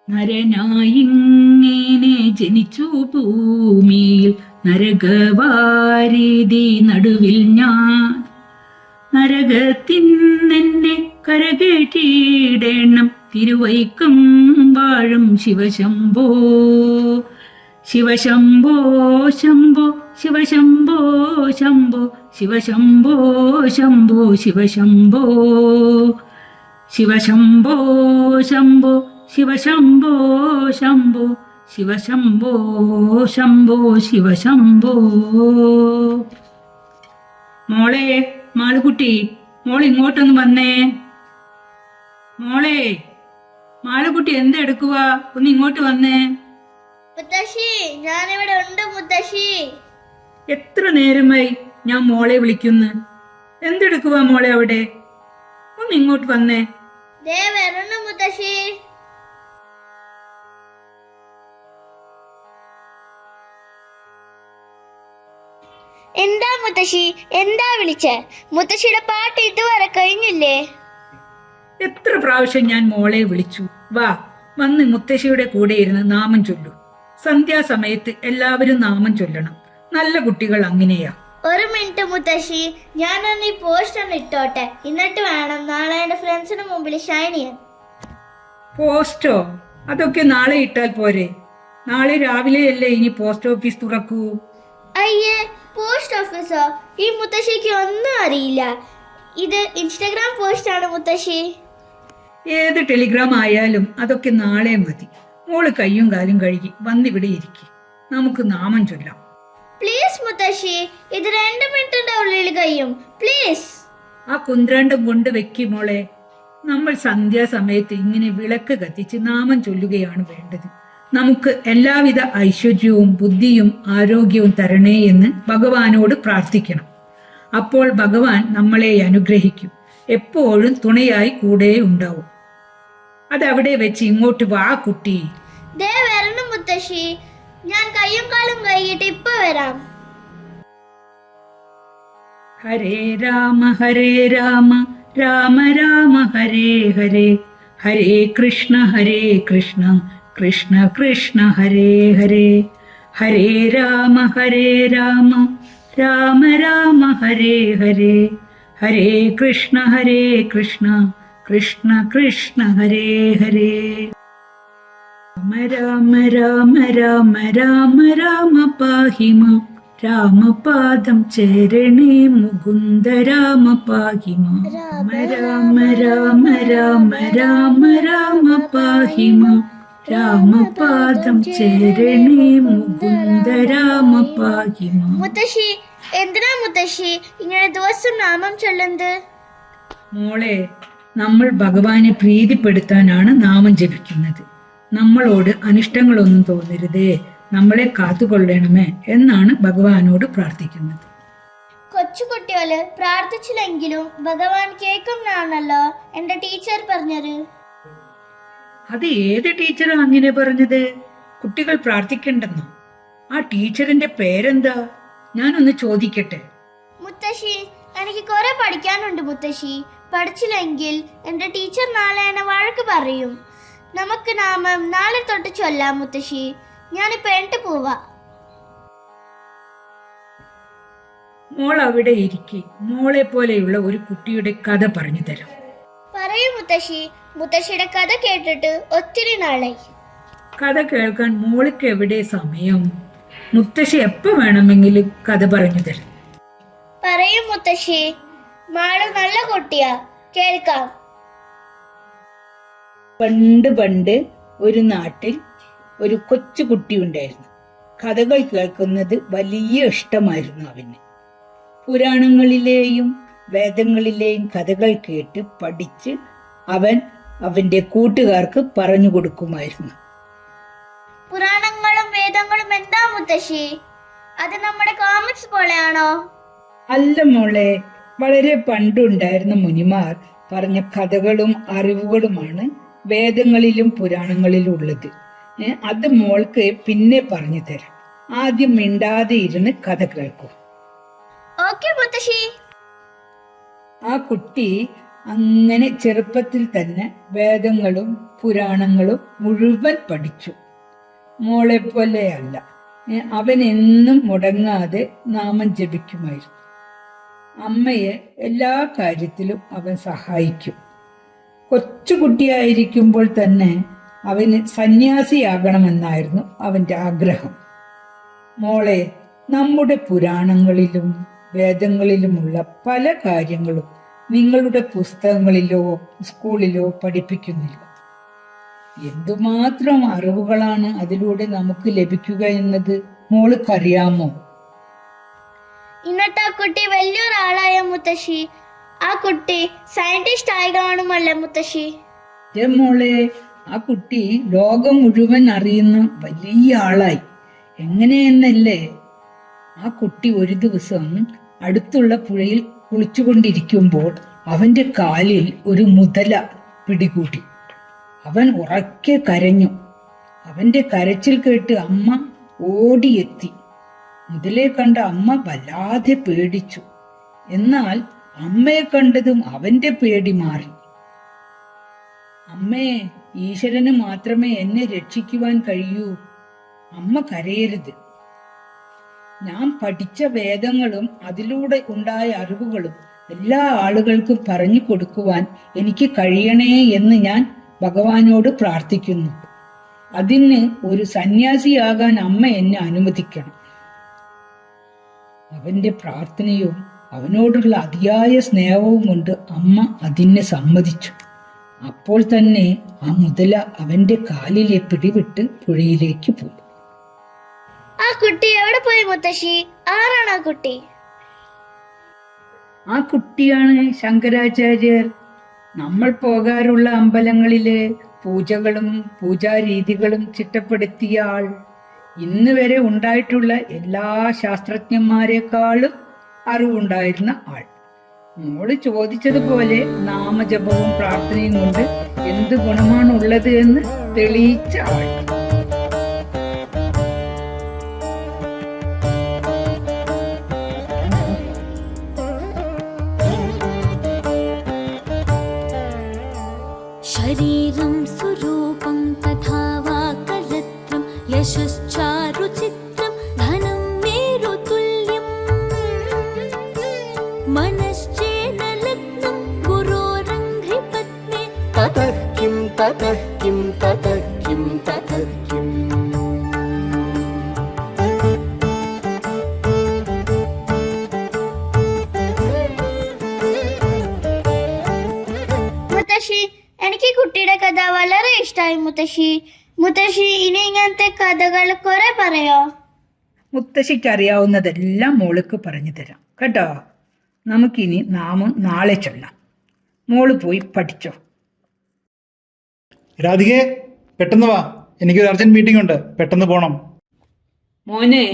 നരനായിങ്ങനെ ജനിച്ചു ഭൂമിയിൽ നരകവാരിധി നടുവിൽ ഞാൻ നരകത്തിന്നെന്നെ കരകേറ്റിയിടേണം തിരുവൈക്കം വാഴും ശിവശംഭോ ശിവശംഭോ ശംഭോ ശിവശംഭോ ശംഭോ ശിവശംഭോ ശംഭോ ശിവശംഭോ ശിവശംഭോ ശംഭോ ശിവശംഭോ ശംഭോ ശിവശംഭോ ശംഭോ ശിവശംഭോ. മോളെ മാളുകുട്ടി, മോൾ ഇങ്ങോട്ടൊന്ന് വന്നേ. മോളെ മാളുകുട്ടി എന്തെടുക്കുക? ഒന്ന് ഇങ്ങോട്ട് വന്നേ. മുത്തശ്ശി, ഞാനിവിടെ ഉണ്ട് മുത്തശ്ശി. എത്ര നേരമായി ഞാൻ മോളെ വിളിക്കുന്നു. എന്തെടുക്കുക മോളെ അവിടെ? ഒന്ന് ഇങ്ങോട്ട് വന്നേ. ദേ വരണം മുത്തശ്ശി. എന്താ മുത്തശ്ശി, എന്താ വിളിച്ചേ? മുത്തശ്ശിയുടെ പാട്ട് ഇതുവരെ കഴിഞ്ഞില്ലേ? എത്ര പ്രാവശ്യം ഞാൻ മോളെ വിളിച്ചു. വാ, വന്ന് മുത്തശ്ശിയുടെ കൂടെ ഇരുന്ന് നാമം ചൊല്ലു. സന്ധ്യാസമയത്ത് എല്ലാവരും നാമം ചൊല്ലണം. നല്ല കുട്ടികൾ അങ്ങനെയാ. ഒരു മിനിറ്റ് മുത്തശ്ശി, ഞാനൊന്ന് ഈ പോസ്റ്റ് ഒന്ന് ഇട്ടോട്ടെ. എന്നിട്ട് വേണം നാളെ എന്റെ ഫ്രണ്ട്സിന് മുമ്പിൽ ഷൈൻ ചെയ്യാൻ. പോസ്റ്റോ? അതൊക്കെ നാളെ ഇട്ടാൽ പോരെ? നാളെ രാവിലെയല്ലേ ഇനി പോസ്റ്റ് ഓഫീസ് തുറക്കൂ. അയ്യേ, പോസ്റ്റ് ഓഫീസോ? ഈ മുത്തശ്ശിക്ക് ഒന്നും അറിയില്ല. ഇത് ഇൻസ്റ്റഗ്രാം പോസ്റ്റ് ആണ് മുത്തശ്ശി. ഏത് ടെലിഗ്രാം ആയാലും അതൊക്കെ നാളെ മതി. മോള് കയ്യും കാലും കഴുകി വന്നിവിടെ ഇരിക്കും. നമുക്ക് നാമം ചൊല്ലാം. പ്ലീസ് മുത്തശ്ശി, ഇത് 2 മിനിറ്റിന്റെ ഉള്ളിൽ കഴിയും. പ്ലീസ്. ആ കുന്ത്രാണ്ടം കൊണ്ട് വെക്കി മോളെ. നമ്മൾ സന്ധ്യാസമയത്ത് ഇങ്ങനെ വിളക്ക് കത്തിച്ച് നാമം ചൊല്ലുകയാണ് വേണ്ടത്. നമുക്ക് എല്ലാവിധ ഐശ്വര്യവും ബുദ്ധിയും ആരോഗ്യവും തരണേ എന്ന് ഭഗവാനോട് പ്രാർത്ഥിക്കണം. അപ്പോൾ ഭഗവാൻ നമ്മളെ അനുഗ്രഹിക്കും. എപ്പോഴും തുണയായി കൂടെ ഉണ്ടാവും. അതവിടെ വെച്ച് ഇങ്ങോട്ട് വാ കുട്ടി. ദേ വരണം മുത്തശ്ശി. ഞാൻ കയ്യും കാലും കഴുകിയിട്ട് ഇപ്പൊ വരാം. ഹരേ രാമ രാമ രാമ ഹരേ ഹരേ, ഹരേ കൃഷ്ണ കൃഷ്ണ കൃഷ്ണ ഹരേ ഹരേ, ഹരേ രാമ രാമ രാമ ഹരേ ഹരേ, ഹരേ കൃഷ്ണ കൃഷ്ണ കൃഷ്ണ ഹരേ ഹരേ. രാമ രാമ രാമ രാമ രാമ പാഹി മാം, രാമപാദം ചരണേ മുകുന്ദ രാമ പാഹി മാം. രാമ രാമ രാമ രാമ രാമ പാഹി മാം, രാമപാദം ചരണേ മുകുന്ദ രാമ പാഹി മാം. മുത്തശ്ശി, എന്തിനാ മുത്തശ്ശി ഇങ്ങനെ ദിവസം നാമം ചൊല്ലുന്നത്? മോളെ, നമ്മൾ ഭഗവാനെ പ്രീതിപ്പെടുത്താനാണ് നാമം ജപിക്കുന്നത്. നമ്മളോട് അനിഷ്ടങ്ങളൊന്നും തോന്നരുതേ, നമ്മളെ കാത്തുകൊള്ളണമേ എന്നാണ് ഭഗവാനോട് പ്രാർത്ഥിക്കുന്നത്. കൊച്ചുകുട്ടികള് പ്രാർത്ഥിച്ചില്ലെങ്കിലും ഭഗവാൻ കേൾക്കുന്നാണല്ലോ എന്റെ ടീച്ചർ പറഞ്ഞത്. അത് ഏത് ടീച്ചറാ അങ്ങനെ പറഞ്ഞത്? കുട്ടികൾ പ്രാർത്ഥിക്കണ്ടെന്നോ? ആ ടീച്ചറിന്റെ പേരെന്താ? ഞാനൊന്ന് ചോദിക്കട്ടെ. മുത്തശ്ശി, എനിക്ക് കുറെ പഠിക്കാനുണ്ട് മുത്തശ്ശി. പഠിച്ചില്ലെങ്കിൽ എന്റെ ടീച്ചർ നാളെ എന്നെ വഴക്ക് പറയും. നമുക്ക് നാമം നാളെ തൊട്ട് ചൊല്ലാം മുത്തശ്ശി. ഞാനിപ്പോ എന്റെ പോവാ. മോൾ അവിടെ ഇരിക്കെ മോളെ പോലെയുള്ള ഒരു കുട്ടിയുടെ കഥ പറഞ്ഞു തരാം. പറയൂ മുത്തശ്ശി. മുത്തശ്ശിയുടെ കഥ കേട്ടിട്ട് ഒത്തിരി നാളായി. കഥ കേൾക്കാൻ മോൾക്ക് എവിടെ സമയം? മുത്തശ്ശി എപ്പോ വേണമെങ്കിലും കഥ പറഞ്ഞു തരാം. പറയൂ മുത്തശ്ശി. മാളു നല്ല കുട്ടിയാ, കേൾക്കാം. പണ്ട് ഒരു നാട്ടിൽ ഒരു കൊച്ചു കുട്ടി ഉണ്ടായിരുന്നു. കഥകൾ കേൾക്കുന്നത് വലിയ ഇഷ്ടമായിരുന്നു അവന്. പുരാണങ്ങളിലെയും വേദങ്ങളിലെയും കഥകൾ കേട്ട് പഠിച്ച് അവൻ അവന്റെ കൂട്ടുകാർക്ക് പറഞ്ഞു കൊടുക്കുമായിരുന്നു. പുരാണങ്ങളും വേദങ്ങളും എന്താ മുത്തശ്ശി? അത് നമ്മുടെ കോമിക്സ് പോലെയാണോ? അല്ല മോളെ, വളരെ പണ്ടുണ്ടായിരുന്ന മുനിമാർ പറഞ്ഞ കഥകളും അറിവുകളുമാണ് വേദങ്ങളിലും പുരാണങ്ങളിലും ഉള്ളത്. അത് മോൾക്ക് പിന്നെ പറഞ്ഞു തരാം. ആദ്യം മിണ്ടാതെ ഇരുന്ന് കഥ കേൾക്കൂ. ഓക്കേ മുത്തശ്ശി. ആ കുട്ടി അങ്ങനെ ചെറുപ്പത്തിൽ തന്നെ വേദങ്ങളും പുരാണങ്ങളും മുഴുവൻ പഠിച്ചു. മോളെ പോലെയല്ല, അവൻ എന്നും മുടങ്ങാതെ നാമം ജപിക്കുമായിരുന്നു. അമ്മയെ എല്ലാ കാര്യത്തിലും അവൻ സഹായിക്കും. കൊച്ചുകുട്ടിയായിരിക്കുമ്പോൾ തന്നെ അവന് സന്യാസിയാകണമെന്നായിരുന്നു അവന്റെ ആഗ്രഹം. മോളെ, നമ്മുടെ പുരാണങ്ങളിലും വേദങ്ങളിലുമുള്ള പല കാര്യങ്ങളും നിങ്ങളുടെ പുസ്തകങ്ങളിലോ സ്കൂളിലോ പഠിപ്പിക്കുന്നില്ല. എന്തുമാത്രം അറിവുകളാണ് അതിലൂടെ നമുക്ക് ലഭിക്കുക എന്നത് മോൾക്കറിയാമോ? എന്നിട്ട് ആ കുട്ടി വലിയൊരാളായ മുത്തശ്ശി. ആ കുട്ടി സയന്റിസ്റ്റ് ആയി കാണുമല്ലേ മുത്തശ്ശി? മോളെ, ആ കുട്ടി ലോകം മുഴുവൻ അറിയുന്ന വലിയ ആളായി. എങ്ങനെയെന്നല്ലേ, ആ കുട്ടി ഒരു ദിവസം അടുത്തുള്ള പുഴയിൽ കുളിച്ചുകൊണ്ടിരിക്കുമ്പോൾ അവന്റെ കാലിൽ ഒരു മുതല പിടികൂടി. അവൻ ഉറക്കെ കരഞ്ഞു. അവന്റെ കരച്ചിൽ കേട്ട് അമ്മ ഓടിയെത്തി. മുതലയെ കണ്ട അമ്മ വല്ലാതെ പേടിച്ചു. എന്നാൽ അമ്മയെ കണ്ടതും അവന്റെ പേടി മാറി. അമ്മേ, ഈശ്വരന് മാത്രമേ എന്നെ രക്ഷിക്കുവാൻ കഴിയൂ. അമ്മ കരയരുത്. ഞാൻ പഠിച്ച വേദങ്ങളും അതിലൂടെ ഉണ്ടായ അറിവുകളും എല്ലാ ആളുകൾക്കും പറഞ്ഞു കൊടുക്കുവാൻ എനിക്ക് കഴിയണേ എന്ന് ഞാൻ ഭഗവാനോട് പ്രാർത്ഥിക്കുന്നു. അതിന് ഒരു സന്യാസിയാകാൻ അമ്മ എന്നെ അനുവദിക്കണം. അവന്റെ പ്രാർത്ഥനയും അവനോടുള്ള അതിയായ സ്നേഹവും കൊണ്ട് അമ്മ അതിനെ സമ്മതിച്ചു. അപ്പോൾ തന്നെ ആ മുതല അവന്റെ കാലിലെ പിടിവിട്ട് പുഴയിലേക്ക് പോയി. ആ കുട്ടി എവിടെ പോയി മുത്തശ്ശി? ആരാണ് ആ കുട്ടി? ആ കുട്ടിയാണ് ശങ്കരാചാര്യർ. നമ്മൾ പോകാറുള്ള അമ്പലങ്ങളിലെ പൂജകളും പൂജാരീതികളും ചിട്ടപ്പെടുത്തിയ ആൾ. ഇന്ന് വരെ ഉണ്ടായിട്ടുള്ള എല്ലാ ശാസ്ത്രജ്ഞന്മാരെക്കാളും അറിവുണ്ടായിരുന്ന ആൾ. മോള് ചോദിച്ചതുപോലെ നാമജപവും പ്രാർത്ഥനയും കൊണ്ട് എന്ത് ഗുണമാണ് ഉള്ളത് എന്ന് തെളിയിച്ച ആൾ. शरीरं स्वरूपं तथा वा कलत्रं यशश्चारुचित्रं धनं मेरुतुल्यं मनश्चेन लग्नं गुरोरङ्घ्रिपद्मे ततः किं ततः किं ततः किं ततः किम् മുത്തശ്ശി, എനിക്ക് കുട്ടിയുടെ കഥ വളരെ ഇഷ്ടമായി മുത്തശ്ശി. മുത്തശ്ശി, ഇനി ഇങ്ങനത്തെ കഥകൾ കുറെ പറയോ? മുത്തശ്ശിക്ക് അറിയാവുന്നതെല്ലാം മോൾക്ക് പറഞ്ഞു തരാം കേട്ടോ. നമുക്കിനി നാമം നാളെ ചൊല്ലാം. മോള് പോയി പഠിച്ചോ. രാധികേ, പെട്ടെന്ന് വാ, എനിക്കൊരു അർജന്റ് മീറ്റിംഗ് ഉണ്ട്, പെട്ടെന്ന് പോണം. മോനെ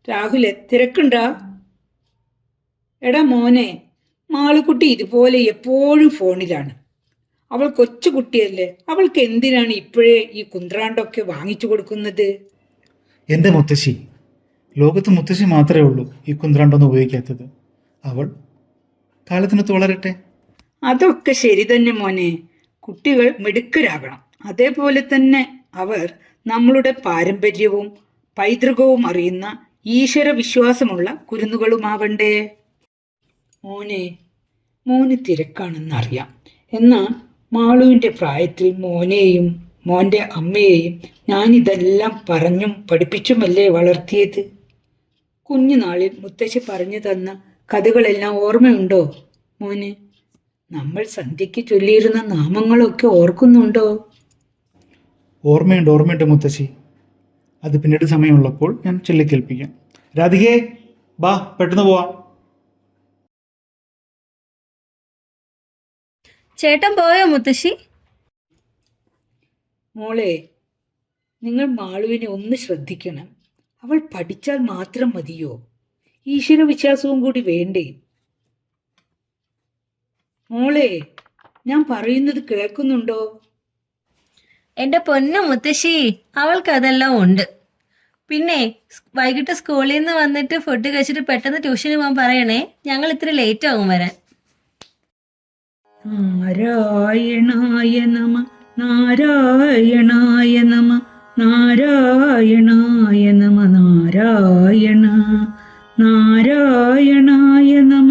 രാഹുലെ, തിരക്കുണ്ടാ? എടാ മോനെ, മാളുക്കുട്ടി ഇതുപോലെ എപ്പോഴും ഫോണിലാണ്. അവൾ കൊച്ചുകുട്ടിയല്ലേ, അവൾക്ക് എന്തിനാണ് ഇപ്പോഴേ ഈ കുന്ത്രാണ്ടൊക്കെ വാങ്ങിച്ചു കൊടുക്കുന്നത്? എൻ്റെ മുത്തശ്ശി, ലോകത്ത് മുത്തശ്ശി മാത്രമേ ഉള്ളൂ ഈ കുന്ത്രാണ്ടൊന്നും ഉപയോഗിക്കാത്തത്. അവൾ കാലത്തിനൊത്ത് വളരട്ടെ. അതൊക്കെ ശരി തന്നെ മോനെ. കുട്ടികൾ മിടുക്കരാകണം. അതേപോലെ തന്നെ അവർ നമ്മളുടെ പാരമ്പര്യവും പൈതൃകവും അറിയുന്ന ഈശ്വര വിശ്വാസമുള്ള കുരുന്നുകളുമാവണ്ടേ. മോന് തിരക്കാണെന്നറിയാം. എന്നാൽ മാളുവിൻ്റെ പ്രായത്തിൽ മോനെയും മോൻ്റെ അമ്മയെയും ഞാനിതെല്ലാം പറഞ്ഞും പഠിപ്പിച്ചുമല്ലേ വളർത്തിയത്. കുഞ്ഞുനാളിൽ മുത്തശ്ശി പറഞ്ഞു തന്ന കഥകളെല്ലാം ഓർമ്മയുണ്ടോ മോന്? നമ്മൾ സന്ധ്യയ്ക്ക് ചൊല്ലിയിരുന്ന നാമങ്ങളൊക്കെ ഓർക്കുന്നുണ്ടോ? ഓർമ്മയുണ്ട് മുത്തശ്ശി. അത് പിന്നീട് സമയമുള്ളപ്പോൾ ഞാൻ ചൊല്ലിക്കേൽപ്പിക്കാം. രാധികേ, ബാ, പെട്ടെന്ന് പോവാം. ചേട്ടൻ പോയോ മുത്തശ്ശി? മോളെ, നിങ്ങൾ മാളുവിനെ ഒന്ന് ശ്രദ്ധിക്കണം. അവൾ പഠിച്ചാൽ മാത്രം മതിയോ? ഈശ്വര വിശ്വാസവും കൂടി വേണ്ടേ? മോളെ, ഞാൻ പറയുന്നത് കേൾക്കുന്നുണ്ടോ? എന്റെ പൊന്നു മുത്തശ്ശി, അവൾക്ക് അതെല്ലാം ഉണ്ട്. പിന്നെ വൈകിട്ട് സ്കൂളിൽ നിന്ന് വന്നിട്ട് ഫുഡ് കഴിച്ചിട്ട് പെട്ടെന്ന് ട്യൂഷന് പോകാൻ പറയണേ. ഞങ്ങൾ ഇത്തിരി ലേറ്റ് ആകും വരാൻ. നാരായണായ നമ നാരായണായ നമ നാരായണായ നമ നാരായണ നാരായണായ നമ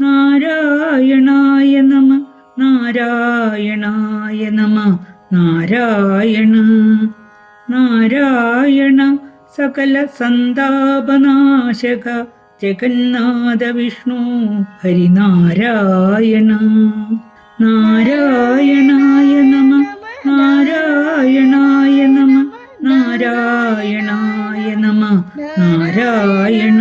നാരായണായ നമ നാരായണായ നമ നാരായണ നാരായണ സകല സന്താപനാശക ജഗന്നാഥ വിഷ്ണു ഹരിനാരായണ നാരായണായ നമ നാരായണായ നമ നാരായണായ നമ നാരായണ.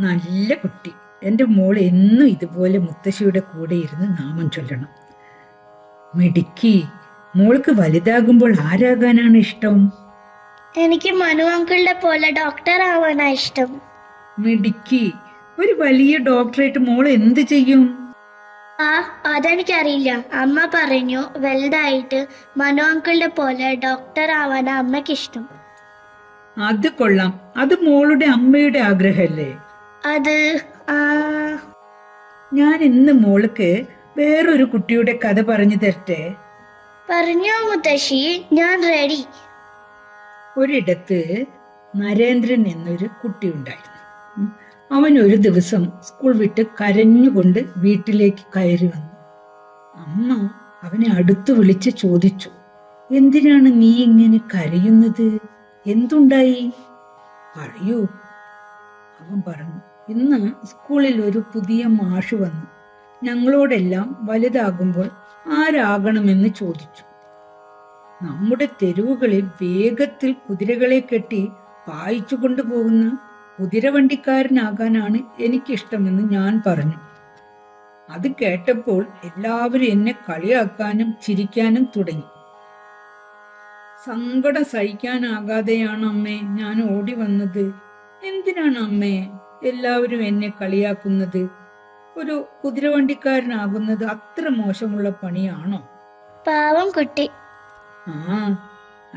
നല്ല കുട്ടി. എൻ്റെ മോൾ എന്നും ഇതുപോലെ മുത്തശ്ശിയുടെ കൂടെ ഇരുന്ന് നാമം ചൊല്ലണം. മിടുക്കി. മോൾക്ക് വലുതാകുമ്പോൾ ആരാകാനാണ് ഇഷ്ടം? എനിക്ക് മനു അങ്കിളുടെ പോലെ ഡോക്ടർ ആവാനാ ഇഷ്ടം. മിടുക്കി. ഒരു വലിയ ഡോക്ടറായിട്ട് മോൾ എന്ത് ചെയ്യും? അതെനിക്കറിയില്ല. അമ്മ പറഞ്ഞു വലുതായിട്ട് മനു അങ്കിളുടെ പോലെ ഡോക്ടർ ആവാനാ അമ്മയ്ക്ക് ഇഷ്ടം. അത് കൊള്ളാം. അത് മോളുടെ അമ്മയുടെ ആഗ്രഹമല്ലേ? അത് ഞാൻ ഇന്ന് മോൾക്ക് വേറൊരു കുട്ടിയുടെ കഥ പറഞ്ഞു തരട്ടെ? പറഞ്ഞോ മുത്തശ്ശി, ഞാൻ റെഡി. ഒരിടത്ത് നരേന്ദ്രൻ എന്നൊരു കുട്ടി ഉണ്ടായിരുന്നു. അവൻ ഒരു ദിവസം സ്കൂൾ വിട്ട് കരഞ്ഞുകൊണ്ട് വീട്ടിലേക്ക് കയറി വന്നു. അമ്മ അവനെ അടുത്ത് വിളിച്ച് ചോദിച്ചു, എന്തിനാണ് നീ ഇങ്ങനെ കരയുന്നത്? എന്തുണ്ടായി? പറയൂ. അവൻ പറഞ്ഞു, ഇന്ന് സ്കൂളിൽ ഒരു പുതിയ മാഷ് വന്നു. ഞങ്ങളോടെല്ലാം വലുതാകുമ്പോൾ ആരാകണമെന്ന് ചോദിച്ചു. നമ്മുടെ തെരുവുകളിൽ വേഗത്തിൽ കുതിരകളെ കെട്ടി പായിച്ചു കൊണ്ടുപോകുന്ന കുതിരവണ്ടിക്കാരനാകാനാണ് എനിക്കിഷ്ടമെന്ന് ഞാൻ പറഞ്ഞു. അത് കേട്ടപ്പോൾ എല്ലാവരും എന്നെ കളിയാക്കാനും ചിരിക്കാനും തുടങ്ങി. സങ്കടം സഹിക്കാനാകാതെയാണ് അമ്മേ ഞാൻ ഓടി വന്നത്. എന്തിനാണ് അമ്മേ എല്ലാവരും എന്നെ കളിയാക്കുന്നത്? ഒരു കുതിരവണ്ടിക്കാരനാകുന്നത് അത്ര മോശമുള്ള പണിയാണോ? പാവം കുട്ടി.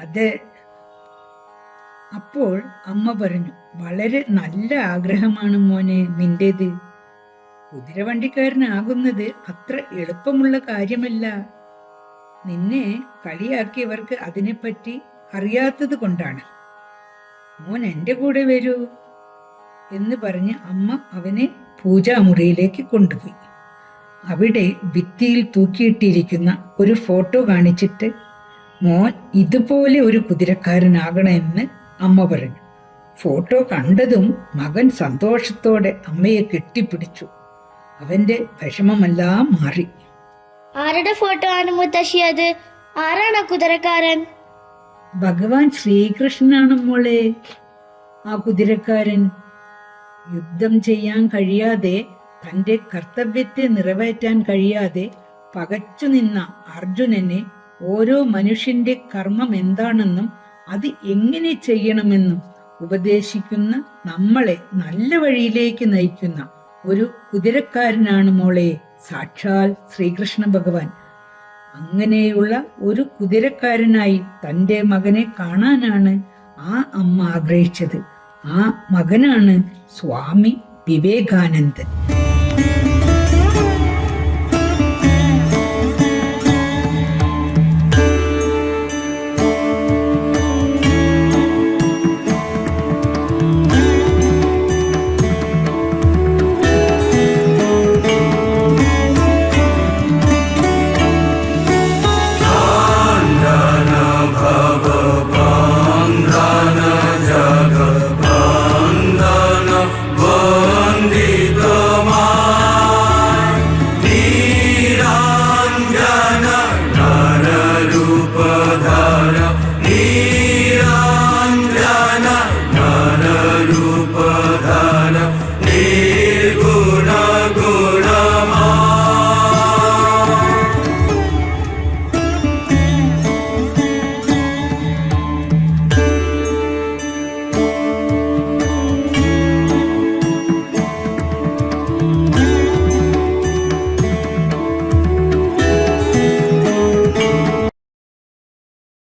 അതെ. അപ്പോൾ അമ്മ പറഞ്ഞു, വളരെ നല്ല ആഗ്രഹമാണ് മോനെ നിന്റേത്. കുതിരവണ്ടിക്കാരനാകുന്നത് അത്ര എളുപ്പമുള്ള കാര്യമല്ല. നിന്നെ കളിയാക്കിയവർക്ക് അതിനെപ്പറ്റി അറിയാത്തത് കൊണ്ടാണ്. മോൻ എൻ്റെ കൂടെ വരൂ എന്ന് പറഞ്ഞ് അമ്മ അവനെ പൂജാമുറിയിലേക്ക് കൊണ്ടുപോയി. അവിടെ ഭിത്തിയിൽ തൂക്കിയിട്ടിരിക്കുന്ന ഒരു ഫോട്ടോ കാണിച്ചിട്ട്, മോൻ ഇതുപോലെ ഒരു കുതിരക്കാരനാകണമെന്ന് അമ്മ പറഞ്ഞു. ഫോട്ടോ കണ്ടതും മകൻ സന്തോഷത്തോടെ അമ്മയെ കെട്ടിപ്പിടിച്ചു. അവന്റെ വിഷമമെല്ലാം മാറി. ആരുടെ ഫോട്ടോ ആണ് മുത്തശ്ശി അത്? ആരാണ് കുതിരക്കാരൻ? ഭഗവാൻ ശ്രീകൃഷ്ണനാണ് മോളെ ആ കുതിരക്കാരൻ. യുദ്ധം ചെയ്യാൻ കഴിയാതെ, തന്റെ കർത്തവ്യത്തെ നിറവേറ്റാൻ കഴിയാതെ പകച്ചു നിന്ന അർജുനനെ ഓരോ മനുഷ്യന്റെ കർമ്മം എന്താണെന്നും അത് എങ്ങനെ ചെയ്യണമെന്നും ഉപദേശിക്കുന്ന, നമ്മളെ നല്ല വഴിയിലേക്ക് നയിക്കുന്ന ഒരു കുതിരക്കാരനാണ് മോളെ സാക്ഷാൽ ശ്രീകൃഷ്ണ ഭഗവാൻ. അങ്ങനെയുള്ള ഒരു കുതിരക്കാരനായി തന്റെ മകനെ കാണാനാണ് ആ അമ്മ ആഗ്രഹിച്ചത്. ആ മകനാണ് സ്വാമി വിവേകാനന്ദൻ.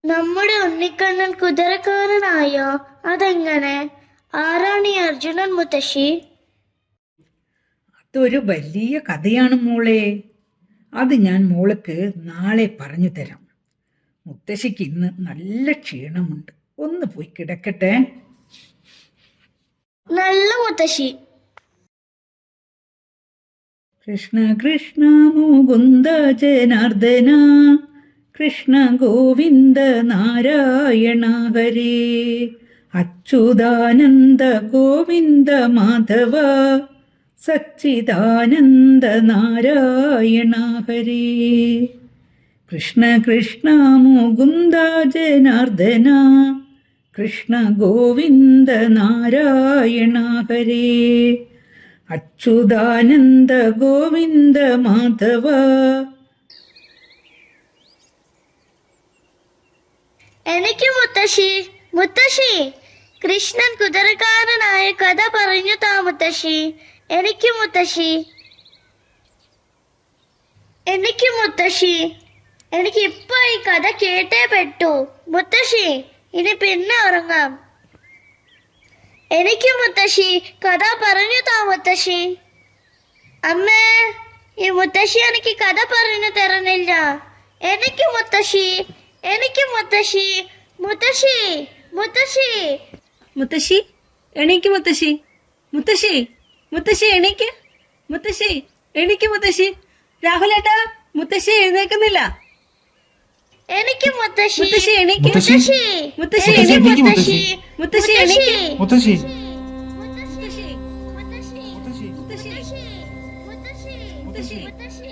നമ്മുടെ ഉണ്ണിക്കണ്ണൻ കുതിരക്കാരനായോ? അതെങ്ങനെ? ആരാണ് ഈ അർജുനൻ മുത്തശ്ശി? അതൊരു വലിയ കഥയാണ് മോളെ. അത് ഞാൻ മോൾക്ക് നാളെ പറഞ്ഞു തരാം. മുത്തശ്ശിക്ക് ഇന്ന് നല്ല ക്ഷീണമുണ്ട്, ഒന്ന് പോയി കിടക്കട്ടെ. നല്ല മുത്തശ്ശി. കൃഷ്ണ കൃഷ്ണ മുകുന്ദ ജനാർദ്ദന, കൃഷ്ണ ഗോവിന്ദ നാരായണ ഹരേ, അച്യുതാനന്ദ ഗോവിന്ദ മാധവ, സച്ചിദാനന്ദ നാരായണ ഹരേ. കൃഷ്ണ കൃഷ്ണ മുകുന്ദ ജനാർദ്ദന, കൃഷ്ണ ഗോവിന്ദ നാരായണ ഹരേ, അച്യുതാനന്ദ ഗോവിന്ദ മാധവ. എനിക്ക് മുത്തശ്ശി. മുത്തശ്ശി, കൃഷ്ണൻ കുതിരക്കാരനായ കഥ പറഞ്ഞു താ മുത്തശ്ശി. എനിക്ക് മുത്തശ്ശി. എനിക്ക് മുത്തശ്ശി. എനിക്ക് ഇപ്പൊ ഈ കഥ കേട്ടേ പറ്റൂ മുത്തശ്ശി. ഇനി പിന്നെ ഉറങ്ങാം. എനിക്ക് മുത്തശ്ശി, കഥ പറഞ്ഞു താ മുത്തശ്ശി. അമ്മേ, ഈ മുത്തശ്ശി എനിക്ക് കഥ പറഞ്ഞു തരുന്നില്ല. എനിക്ക് മുത്തശ്ശി. എനിക്ക് മുത്തശ്ശി. മുത്തശ്ശി, മുത്തശ്ശി. മുത്തശ്ശി എണീക്ക് മുത്തശ്ശി. മുത്തശ്ശി, മുത്തശ്ശി എണീക്ക്. മുത്തശ്ശി എണീക്ക്. മുത്തശ്ശി, രാഹുലേട്ടാ, മുത്തശ്ശി എഴുന്നേക്കുന്നില്ല. എനിക്ക് മുത്തശ്ശി. മുത്തശ്ശി എണീക്ക്. മുത്തശ്ശി. മുത്തശ്ശി എനിക്ക് എണീക്ക്. മുത്തശ്ശി. മുത്തശ്ശി എണീക്ക്. മുത്തശ്ശി. മുത്തശ്ശി. മുത്തശ്ശി. മുത്തശ്ശി. മുത്തശ്ശി. മുത്തശ്ശി. മുത്തശ്ശി.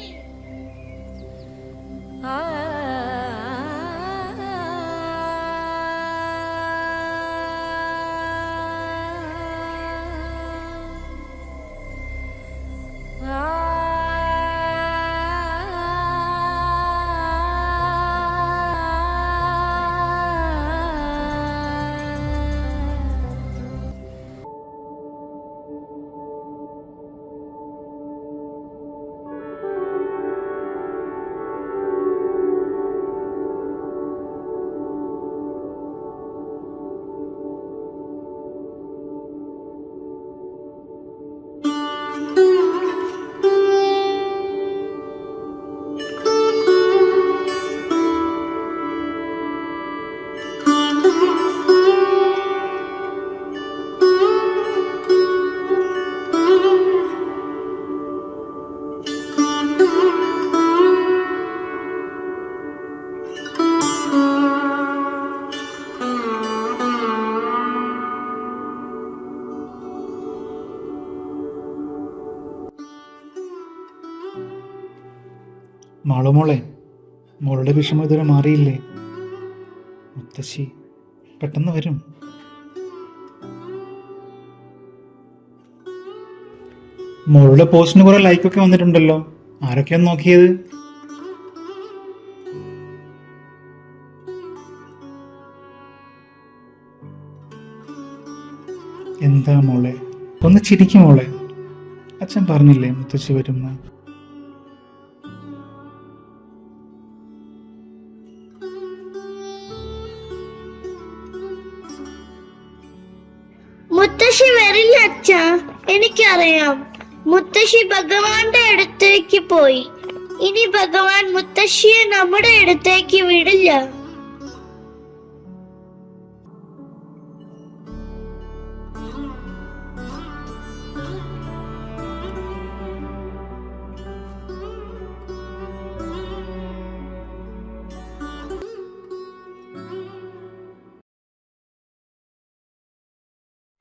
മാളുമോളെ, മോളുടെ വിഷമം ഇതുവരെ മാറിയില്ലേ? മുത്തശ്ശി പെട്ടെന്ന് വരും. മോളുടെ പോസ്റ്റിന് കുറെ ലൈക്കൊക്കെ വന്നിട്ടുണ്ടല്ലോ. ആരൊക്കെയാണ് നോക്കിയത്? എന്താ മോളെ, ഒന്ന് ചിരിക്കും മോളെ. അച്ഛൻ പറഞ്ഞില്ലേ മുത്തശ്ശി വരുന്ന. മുത്തശ്ശി വരില്ല അച്ഛാ, എനിക്കറിയാം. മുത്തശ്ശി ഭഗവാന്റെ അടുത്തേക്ക് പോയി. ഇനി ഭഗവാൻ മുത്തശ്ശിയെ നമ്മുടെ അടുത്തേക്ക് വിടില്ല.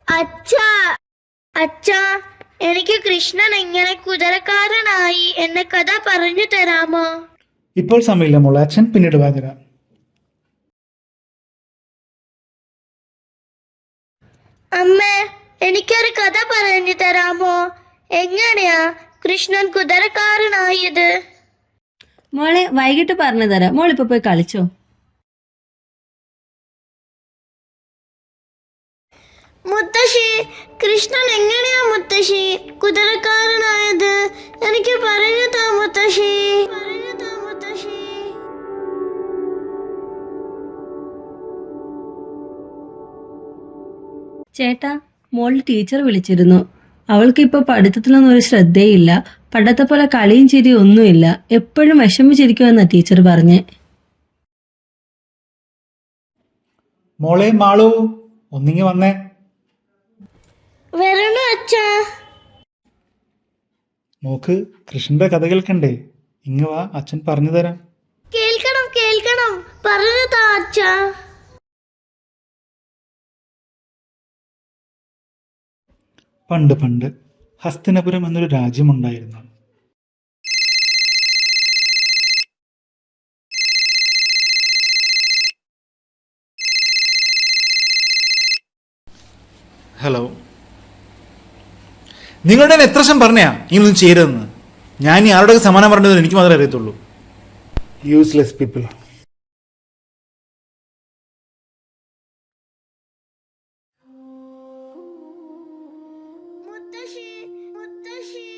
അച്ഛാ, അച്ഛാ, എനിക്ക് കൃഷ്ണൻ എങ്ങനെ കുതിരക്കാരനായി എന്ന കഥ പറഞ്ഞു തരാമോ? ഇപ്പോൾ സമയമില്ല മോളെ, അച്ഛൻ പിന്നീട് പറഞ്ഞുതരാം. അമ്മേ, എനിക്കൊരു കഥ പറഞ്ഞു തരാമോ? എങ്ങനെയാ കൃഷ്ണൻ കുതിരക്കാരനായത്? മോളെ വൈകിട്ട് പറഞ്ഞു തരാം. മോളിപ്പോ പോയി കളിച്ചോ. മുത്തശ്ശി, കൃഷ്ണൻ എങ്ങനെയാ മുത്തശ്ശി കുതിരക്കാരനായത്? എനിക്ക് പറഞ്ഞു താ മുത്തശ്ശി. പറഞ്ഞു താ മുത്തശ്ശി. ചേട്ടാ, മോൾ ടീച്ചർ വിളിച്ചിരുന്നു. അവൾക്കിപ്പോൾ പഠിത്തത്തിലൊന്നും ഒരു ശ്രദ്ധയില്ല. പണ്ടത്തെ പോലെ കളിയും ചിരിയും ഒന്നുമില്ല. എപ്പോഴും വിഷമിച്ചിരിക്കുമെന്നാ ടീച്ചർ പറഞ്ഞേ. മോളെ മാളു, ഒന്നിങ്ങി വന്നേ. വരണു അച്ഛാ. മോക്ക് കൃഷ്ണന്റെ കഥ കേൾക്കണ്ടേ? ഇങ്ങ് വാ, അച്ഛൻ പറഞ്ഞു തരാം. കേൾക്കണം കേൾക്കണം, പറഞ്ഞു താ അച്ഛാ. പണ്ട് പണ്ട് ഹസ്തിനപുരം എന്നൊരു രാജ്യമുണ്ടായിരുന്നു. ഹലോ, നിങ്ങളുടെ എത്ര പ്രാവശ്യം പറഞ്ഞാ ഇങ്ങനൊന്നും ചെയ്യരുതെന്ന്? ഞാൻ ഇനി ആരോടൊക്കെ സമാനം പറഞ്ഞത് എനിക്ക് മാത്രമേ അറിയത്തുള്ളൂ. Useless people. മുത്തശ്ശി മുത്തശ്ശി.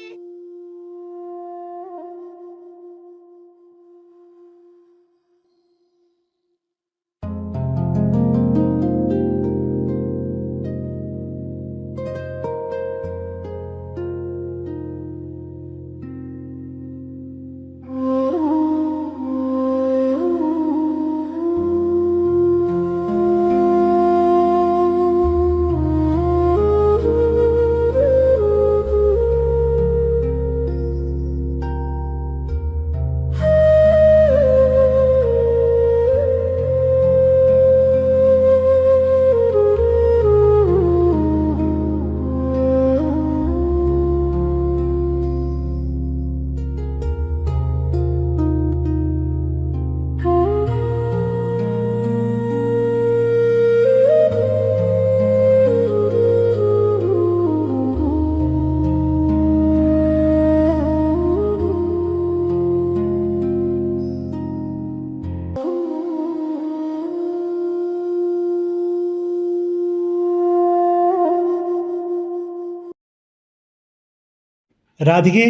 രാധികേ,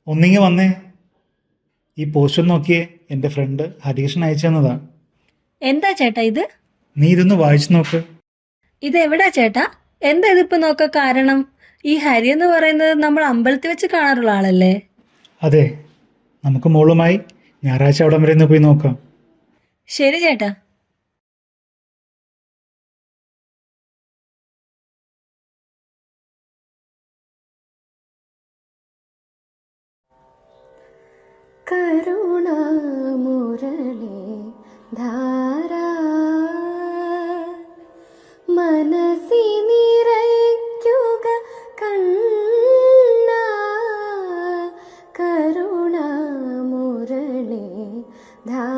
ഒന്നിങ്ങി വന്നേ. ഈ പോസ്റ്റർ നോക്കിയേ, എൻ്റെ ഫ്രണ്ട് ഹരികൃഷ്ണൻ അയച്ചു തന്നതാ. എന്താ ചേട്ടാ ഇത്? നീ ഇതൊന്ന് വായിച്ചു നോക്ക്. ഇത് എവിടാ ചേട്ടാ? എന്താ ഇതിപ്പോ നോക്ക കാരണം? ഈ ഹരി എന്ന് പറയുന്നത് നമ്മൾ അമ്പലത്തിൽ വെച്ച് കാണാറുള്ള ആളല്ലേ? അതെ, നമുക്ക് മോളുമായി ഞായറാഴ്ച അവിടം വരെ ഒന്ന് പോയി നോക്കാം. ശരി ചേട്ടാ. കരുണാമുരളി ധാരാ മനസ്സി നിറയ്ക്കുക കണ്ണ. കരുണാമുരളി ധാരാ